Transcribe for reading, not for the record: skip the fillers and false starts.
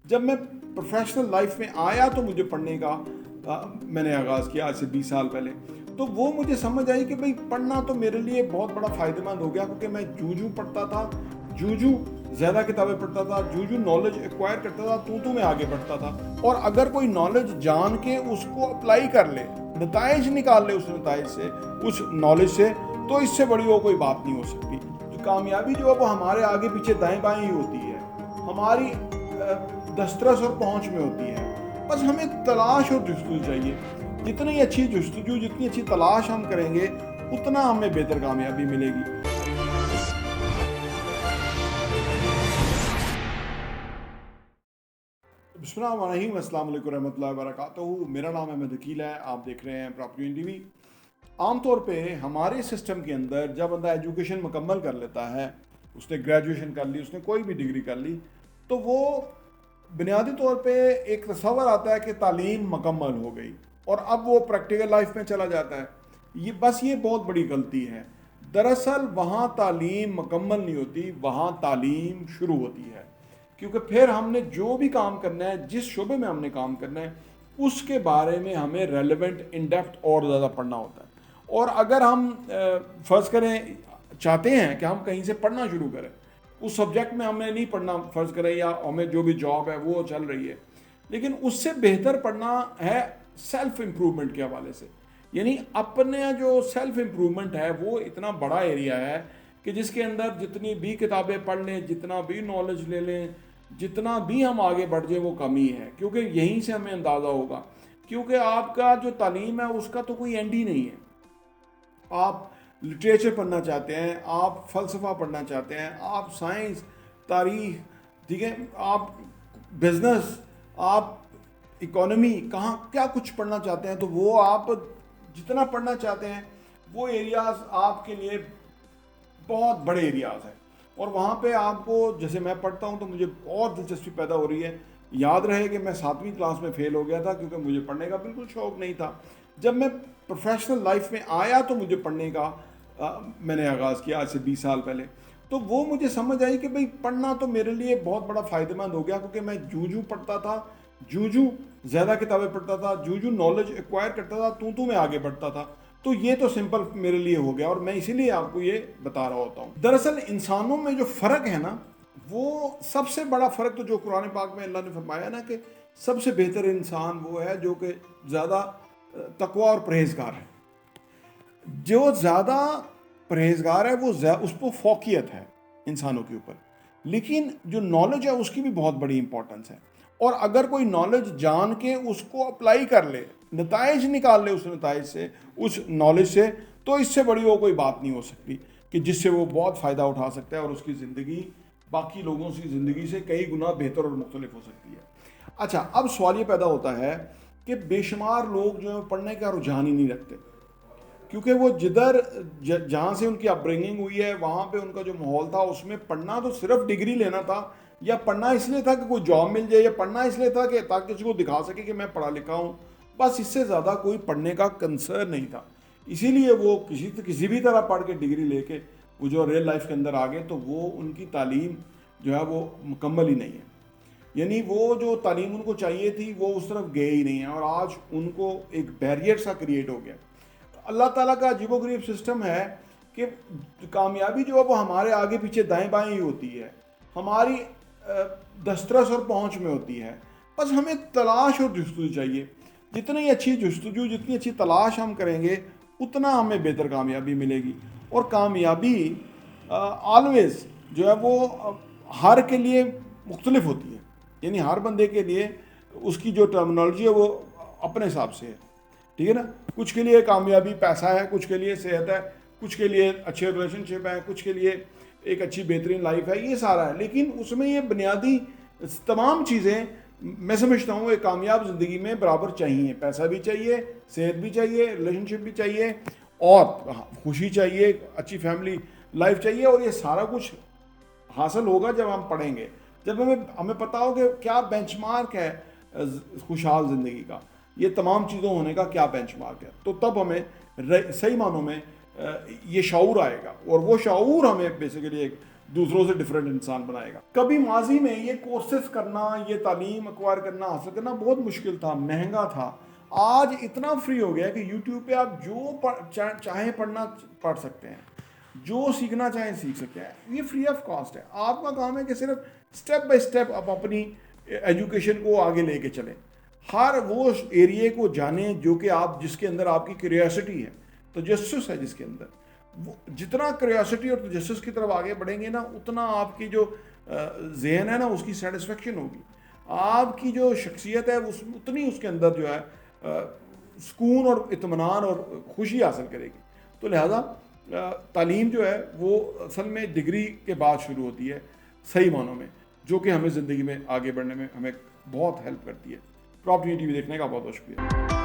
جب میں professional life میں آیا تو مجھے پڑھنے کا میں نے آغاز کیا آج سے 20 سال پہلے، تو وہ مجھے سمجھ آئی کہ بھئی پڑھنا تو میرے لیے بہت بڑا فائدہ مند ہو گیا، کیونکہ میں جوں پڑھتا تھا، جوں زیادہ کتابیں پڑھتا تھا، جوں نالج ایکوائر کرتا تھا، تو میں آگے بڑھتا تھا۔ اور اگر کوئی نالج جان کے اس کو اپلائی کر لے، نتائج نکال لے اس نتائج سے، اس نالج سے، تو اس سے بڑی وہ کوئی بات نہیں ہو سکتی۔ کامیابی جو ہے وہ ہمارے آگے پیچھے دائیں بائیں ہی ہوتی ہے، ہماری دسترس اور پہنچ میں ہوتی ہے۔ بس ہمیں تلاش اور جستجو چاہیے۔ جتنی اچھی جستجو، جتنی اچھی تلاش ہم کریں گے، اتنا ہمیں بہتر کامیابی ملے گی۔ بسم اللہ الرحمن الرحیم، السلام علیکم ورحمۃ اللہ وبرکاتہ۔ میرا نام احمد وکیل ہے، آپ دیکھ رہے ہیں پراپرٹی ٹی وی۔ عام طور پہ ہمارے سسٹم کے اندر جب بندہ ایجوکیشن مکمل کر لیتا ہے، اس نے گریجویشن کر لی، اس نے کوئی بھی ڈگری کر لی، تو وہ بنیادی طور پہ ایک تصور آتا ہے کہ تعلیم مکمل ہو گئی، اور اب وہ پریکٹیکل لائف میں چلا جاتا ہے۔ یہ بہت بڑی غلطی ہے۔ دراصل وہاں تعلیم مکمل نہیں ہوتی، وہاں تعلیم شروع ہوتی ہے، کیونکہ پھر ہم نے جو بھی کام کرنا ہے، جس شعبے میں ہم نے کام کرنا ہے، اس کے بارے میں ہمیں ریلیونٹ ان ڈیپتھ اور زیادہ پڑھنا ہوتا ہے۔ اور اگر ہم فرض کریں چاہتے ہیں کہ ہم کہیں سے پڑھنا شروع کریں، اس سبجیکٹ میں ہمیں نہیں پڑھنا فرض کریں، یا ہمیں جو بھی جاب ہے وہ چل رہی ہے، لیکن اس سے بہتر پڑھنا ہے سیلف امپرومنٹ کے حوالے سے۔ یعنی اپنے جو سیلف امپرومنٹ ہے وہ اتنا بڑا ایریا ہے کہ جس کے اندر جتنی بھی کتابیں پڑھ لیں، جتنا بھی نالج لے لیں، جتنا بھی ہم آگے بڑھ جائیں، وہ کمی ہے، کیونکہ یہیں سے ہمیں اندازہ ہوگا۔ کیونکہ آپ کا جو تعلیم ہے اس کا تو کوئی اینڈ ہی نہیں ہے۔ آپ لٹریچر پڑھنا چاہتے ہیں، آپ فلسفہ پڑھنا چاہتے ہیں، آپ سائنس، تاریخ، ٹھیک ہے، آپ بزنس، آپ اکانومی، کہاں کیا کچھ پڑھنا چاہتے ہیں، تو وہ آپ جتنا پڑھنا چاہتے ہیں وہ ایریاز آپ کے لیے بہت بڑے ایریاز ہیں۔ اور وہاں پہ آپ کو، جیسے میں پڑھتا ہوں تو مجھے اور دلچسپی پیدا ہو رہی ہے۔ یاد رہے کہ میں 7ویں کلاس میں فیل ہو گیا تھا، کیونکہ مجھے پڑھنے کا بالکل شوق نہیں تھا۔ جب میں پروفیشنل لائف میں آیا تو مجھے پڑھنے کا میں نے آغاز کیا آج سے 20 سال پہلے، تو وہ مجھے سمجھ آئی کہ بھئی پڑھنا تو میرے لیے بہت بڑا فائدہ مند ہو گیا، کیونکہ میں جوں پڑھتا تھا، جوں زیادہ کتابیں پڑھتا تھا، جوں نالج ایکوائر کرتا تھا، تو میں آگے بڑھتا تھا۔ تو یہ تو سمپل میرے لیے ہو گیا، اور میں اسی لیے آپ کو یہ بتا رہا ہوتا ہوں۔ دراصل انسانوں میں جو فرق ہے نا، وہ سب سے بڑا فرق تو جو قرآن پاک میں اللہ نے فرمایا نا کہ سب سے بہتر انسان وہ ہے جو کہ زیادہ تقوی اور پرہیزگار ہے۔ جو زیادہ پرہیزگار ہے وہ اس کو فوقیت ہے انسانوں کے اوپر، لیکن جو نالج ہے اس کی بھی بہت بڑی امپورٹنس ہے۔ اور اگر کوئی نالج جان کے اس کو اپلائی کر لے، نتائج نکال لے اس نتائج سے، اس نالج سے، تو اس سے بڑی وہ کوئی بات نہیں ہو سکتی کہ جس سے وہ بہت فائدہ اٹھا سکتا ہے، اور اس کی زندگی باقی لوگوں کی زندگی سے کئی گنا بہتر اور مختلف ہو سکتی ہے۔ اچھا، اب سوال یہ پیدا ہوتا ہے کہ بے شمار لوگ جو ہیں پڑھنے کا رجحان ہی نہیں رکھتے، کیونکہ وہ جہاں سے ان کی اپ برنگنگ ہوئی ہے، وہاں پہ ان کا جو ماحول تھا، اس میں پڑھنا تو صرف ڈگری لینا تھا، یا پڑھنا اس لیے تھا کہ کوئی جاب مل جائے، یا پڑھنا اس لیے تھا کہ تاکہ اس کو دکھا سکے کہ میں پڑھا لکھا ہوں۔ بس اس سے زیادہ کوئی پڑھنے کا کنسرن نہیں تھا۔ اسی لیے وہ کسی بھی طرح پڑھ کے ڈگری لے کے وہ جو ریل لائف کے اندر آ گئے، تو وہ ان کی تعلیم جو ہے وہ مکمل ہی نہیں ہے۔ یعنی وہ جو تعلیم ان کو چاہیے تھی وہ اس طرف گئے ہی نہیں ہیں، اور آج ان کو ایک بیریئر سا کریٹ ہو گیا۔ اللہ تعالیٰ کا عجیب و غریب سسٹم ہے کہ کامیابی جو ہے وہ ہمارے آگے پیچھے دائیں بائیں ہی ہوتی ہے، ہماری دسترس اور پہنچ میں ہوتی ہے۔ بس ہمیں تلاش اور جستجو چاہیے۔ جتنی اچھی جستجو، جتنی اچھی تلاش ہم کریں گے، اتنا ہمیں بہتر کامیابی ملے گی۔ اور کامیابی آلویز جو ہے وہ ہر کے لیے مختلف ہوتی ہے۔ یعنی ہر بندے کے لیے اس کی جو ٹرمنالوجی ہے وہ اپنے حساب سے ہے، ٹھیک ہے نا۔ کچھ کے لیے کامیابی پیسہ ہے، کچھ کے لیے صحت ہے، کچھ کے لیے اچھے ریلیشن شپ ہے، کچھ کے لیے ایک اچھی بہترین لائف ہے، یہ سارا ہے۔ لیکن اس میں یہ بنیادی تمام چیزیں میں سمجھتا ہوں ایک کامیاب زندگی میں برابر چاہیے۔ پیسہ بھی چاہیے، صحت بھی چاہیے، ریلیشن شپ بھی چاہیے، اور خوشی چاہیے، اچھی فیملی لائف چاہیے، اور یہ سارا کچھ حاصل ہوگا جب ہم پڑھیں گے، جب ہمیں پتہ ہو کہ کیا بینچ مارک ہے خوشحال زندگی کا، یہ تمام چیزوں ہونے کا کیا بینچ مارک ہے، تو تب ہمیں صحیح معنوں میں یہ شعور آئے گا، اور وہ شعور ہمیں بیسیکلی ایک دوسروں سے ڈفرینٹ انسان بنائے گا. کبھی ماضی میں یہ کورسز کرنا، یہ تعلیم اکوائر کرنا، حاصل کرنا بہت مشکل تھا، مہنگا تھا. آج اتنا فری ہو گیا کہ یوٹیوب پہ آپ جو چاہیں پڑھنا پڑھ سکتے ہیں، جو سیکھنا چاہیں سیکھ سکتے ہیں. یہ فری آف کاسٹ ہے. آپ کا کام ہے کہ صرف اسٹیپ بائی اسٹیپ آپ اپنی ایجوکیشن کو آگے لے کے چلیں. ہر وہ ایریے کو جانیں جو کہ آپ، جس کے اندر آپ کی کیوریاسٹی ہے، تجسس ہے جس کے اندر. جتنا کیوریاسٹی اور تجسس کی طرف آگے بڑھیں گے نا، اتنا آپ کی جو ذہن ہے نا اس کی سیٹسفیکشن ہوگی. آپ کی جو شخصیت ہے اتنی اس کے اندر جو ہے سکون اور اطمینان اور خوشی حاصل کرے گی. تو لہذا تعلیم جو ہے وہ اصل میں ڈگری کے بعد شروع ہوتی ہے صحیح معنوں میں، جو کہ ہمیں زندگی میں آگے بڑھنے میں ہمیں بہت ہیلپ کرتی ہے. پراپرٹی ٹی وی دیکھنے کا بہت بہت شکریہ.